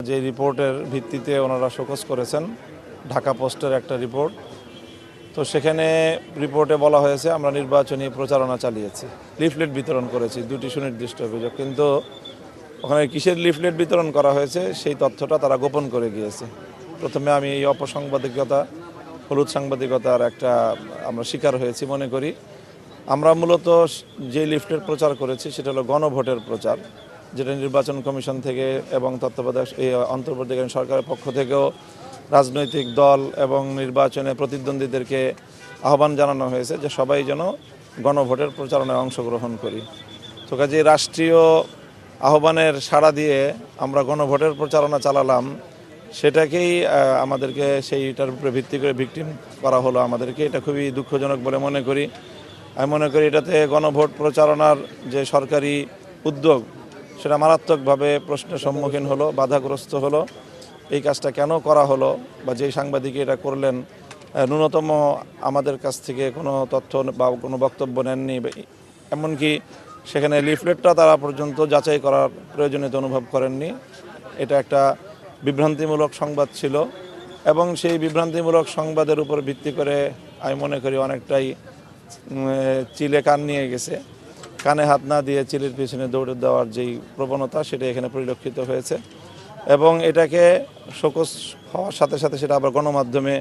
যে রিপোর্টের ভিত্তিতে ওনারা শোকজ করেছেন, ঢাকা পোস্টের একটা রিপোর্ট। তো সেখানে রিপোর্টে বলা হয়েছে আমরা নির্বাচনী প্রচারণা চালিয়েছি, লিফলেট বিতরণ করেছি, দুটি সুনির্দিষ্ট অভিযোগ। কিন্তু ওখানে কিসের লিফলেট বিতরণ করা হয়েছে সেই তথ্যটা তারা গোপন করে গিয়েছে। প্রথমে আমি এই অপসাংবাদিকতা, হলুদ সাংবাদিকতার একটা আমরা শিকার হয়েছি মনে করি। আমরা মূলত যে লিফলেট প্রচার করেছি সেটা হলো গণভোটের প্রচার, যেটা নির্বাচন কমিশন থেকে এবং তত্ত্বাবধায়ক এই অন্তর্বর্তীকালীন সরকারের পক্ষ থেকেও রাজনৈতিক দল এবং নির্বাচনে প্রতিদ্বন্দ্বীদেরকে আহ্বান জানানো হয়েছে যে সবাই যেন গণভোটের প্রচারণায় অংশগ্রহণ করি। তো কাজে রাষ্ট্রীয় আহ্বানের সাড়া দিয়ে আমরা গণভোটের প্রচারণা চালালাম, সেটাকেই আমাদেরকে সেইটার উপরে ভিত্তি করে ভিকটিম করা হলো আমাদেরকে। এটা খুবই দুঃখজনক বলে মনে করি। আমি মনে করি এটাতে গণভোট প্রচারণার যে সরকারি উদ্যোগ সেটা মারাত্মকভাবে প্রশ্নের সম্মুখীন হলো, বাধাগ্রস্ত হলো। এই কাজটা কেন করা হলো বা যেই সাংবাদিক এটা করলেন ন্যূনতম আমাদের কাছ থেকে কোনো তথ্য বা কোনো বক্তব্য নেননি, এমনকি সেখানে লিফলেটটা তারা পর্যন্ত যাচাই করার প্রয়োজনীয়তা অনুভব করেননি। এটা একটা বিভ্রান্তিমূলক সংবাদ ছিল এবং সেই বিভ্রান্তিমূলক সংবাদের উপর ভিত্তি করে আমি মনে করি অনেকটাই চিলে কান নিয়ে গেছে। কানে হাত না দিয়ে চিলের পিছনে দৌড়ে দেওয়ার যেই প্রবণতা সেটা এখানে পরিলক্ষিত হয়েছে এবং এটাকে শোকজ হওয়ার সাথে সাথে সেটা আবার গণমাধ্যমে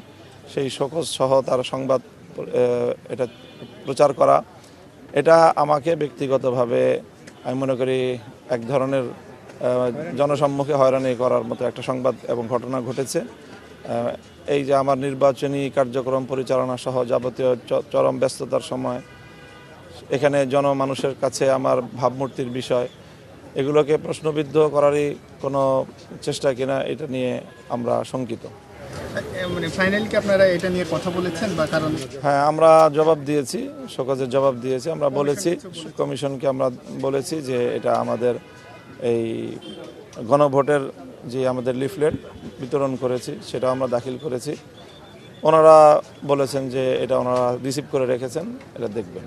সেই শোকজ সহ তার সংবাদ এটা প্রচার করা, এটা আমাকে ব্যক্তিগতভাবে আমি মনে করি এক ধরনের জনসম্মুখে হয়রানি করার মতো একটা সংবাদ এবং ঘটনা ঘটেছে। এই যে আমার নির্বাচনী কার্যক্রম পরিচালনা সহ যাবতীয় চরম ব্যস্ততার সময় এখানে জনমানুষের কাছে আমার ভাবমূর্তির বিষয়, এগুলোকে প্রশ্নবিদ্ধ করারই কোনো চেষ্টা কিনা এটা নিয়ে আমরা শঙ্কিত। মানে ফাইনালি কি আপনারা এটা নিয়ে কথা বলেছেন বা কারণ? হ্যাঁ, আমরা জবাব দিয়েছি, শোকজের জবাব দিয়েছি। আমরা বলেছি কমিশনকে, আমরা বলেছি যে এটা আমাদের এই গণভোটের যে আমাদের লিফলেট বিতরণ করেছি সেটা আমরা দাখিল করেছি। ওনারা বলেছেন যে এটা ওনারা রিসিভ করে রেখেছেন, এটা দেখবেন।